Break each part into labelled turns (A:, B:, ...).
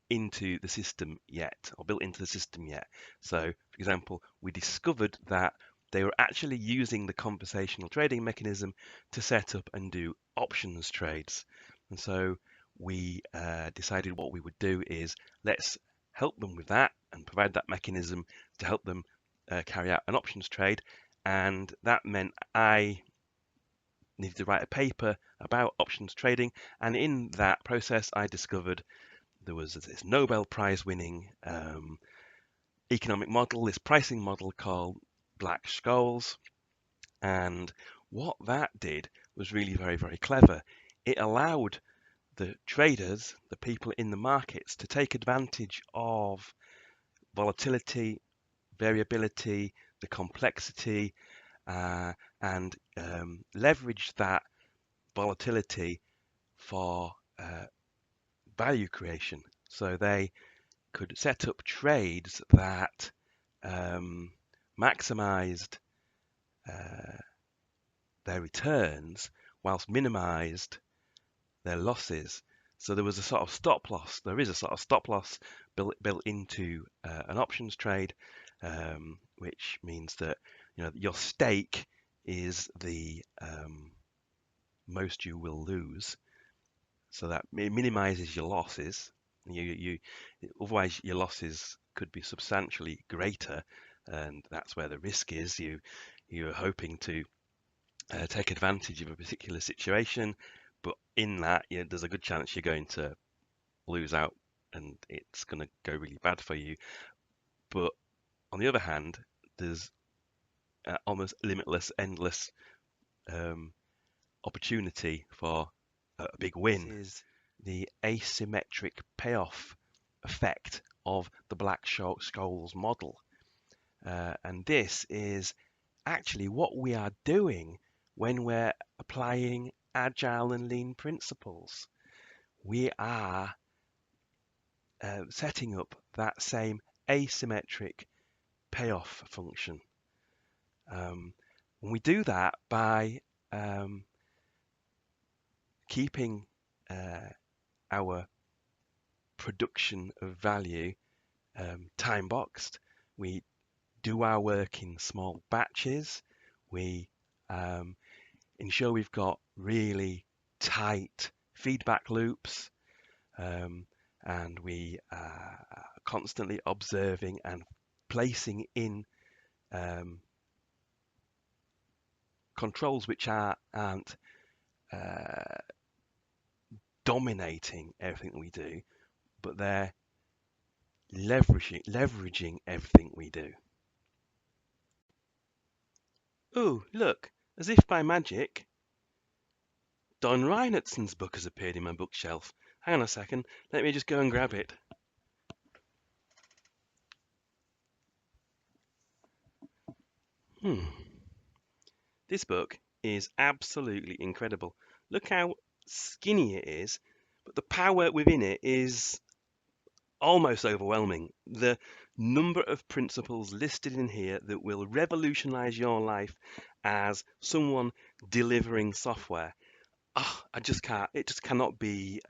A: into the system yet, or built into the system yet. So, for example, we discovered that they were actually using the conversational trading mechanism to set up and do options trades. And so we decided what we would do is let's help them with that and provide that mechanism to help them carry out an options trade. And that meant I needed to write a paper about options trading. And in that process, I discovered there was this Nobel Prize winning economic model, this pricing model called Black Scholes. And what that did was really very, very clever. It allowed the traders, the people in the markets, to take advantage of volatility, variability, the complexity, and leverage that volatility for value creation. So they could set up trades that maximized their returns whilst minimized their losses. So there was a sort of stop loss. There is a sort of stop loss built into an options trade, which means that your stake is the most you will lose. So that it minimizes your losses. Otherwise your losses could be substantially greater, and that's where the risk is. You're hoping to take advantage of a particular situation, but in that, there's a good chance you're going to lose out and it's going to go really bad for you. But on the other hand, there's almost limitless, endless opportunity for a big win. This is the asymmetric payoff effect of the Black Scholes model. And this is actually what we are doing when we're applying agile and lean principles. We are setting up that same asymmetric payoff function. And we do that by keeping our production of value time boxed. We do our work in small batches. We ensure we've got really tight feedback loops, and we are constantly observing and placing in controls which aren't dominating everything that we do, but they're leveraging everything we do. Oh, look, as if by magic, Don Reinertson's book has appeared in my bookshelf. Hang on a second, let me just go and grab it. This book is absolutely incredible. Look how skinny it is, but the power within it is almost overwhelming. The number of principles listed in here that will revolutionize your life as someone delivering software. It just cannot be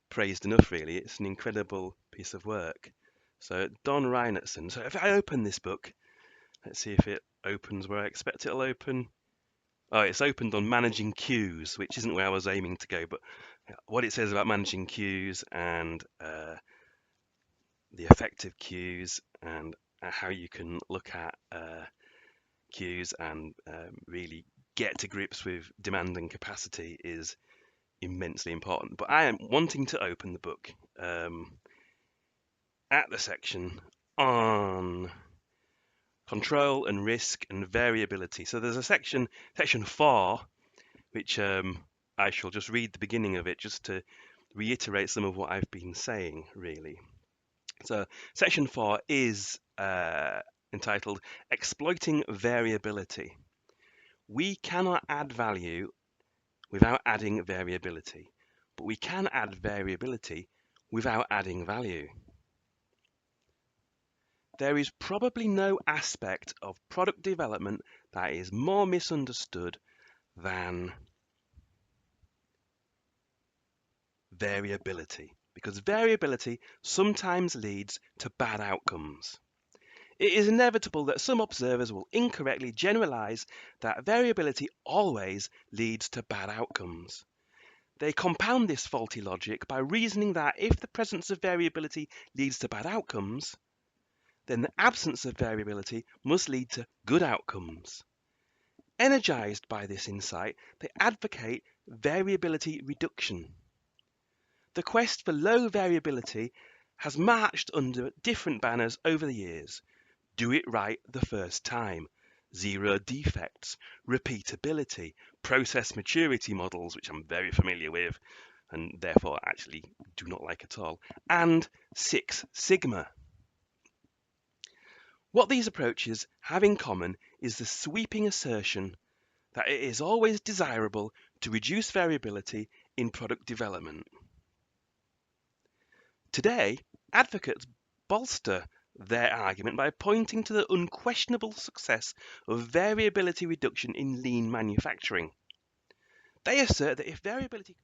A: praised enough, really. It's an incredible piece of work. So Don Reinertson. So if I open this book, let's see if it opens where I expect it'll open. Oh, it's opened on managing queues, which isn't where I was aiming to go, but what it says about managing queues and the effective queues and how you can look at queues and really get to grips with demand and capacity is immensely important. But I am wanting to open the book at the section on control and risk and variability. So there's a section 4, which I shall just read the beginning of it just to reiterate some of what I've been saying, really. So section 4 is entitled Exploiting Variability. We cannot add value without adding variability, but we can add variability without adding value. There is probably no aspect of product development that is more misunderstood than variability, because variability sometimes leads to bad outcomes. It is inevitable that some observers will incorrectly generalize that variability always leads to bad outcomes. They compound this faulty logic by reasoning that if the presence of variability leads to bad outcomes, then the absence of variability must lead to good outcomes. Energized by this insight, they advocate variability reduction. The quest for low variability has marched under different banners over the years. Do it right the first time, zero defects, repeatability, process maturity models, which I'm very familiar with and therefore actually do not like at all, and Six Sigma. What these approaches have in common is the sweeping assertion that it is always desirable to reduce variability in product development. Today, advocates bolster their argument by pointing to the unquestionable success of variability reduction in lean manufacturing. They assert that if variability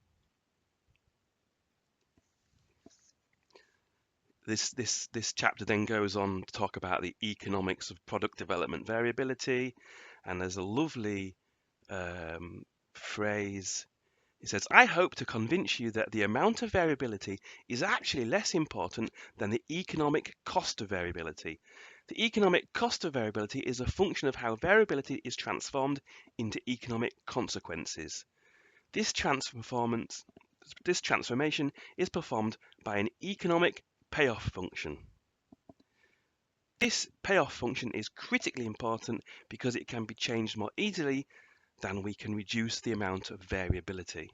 A: This chapter then goes on to talk about the economics of product development variability, and there's a lovely phrase. It says, I hope to convince you that the amount of variability is actually less important than the economic cost of variability. The economic cost of variability is a function of how variability is transformed into economic consequences. This transformation is performed by an economic payoff function. This payoff function is critically important because it can be changed more easily than we can reduce the amount of variability.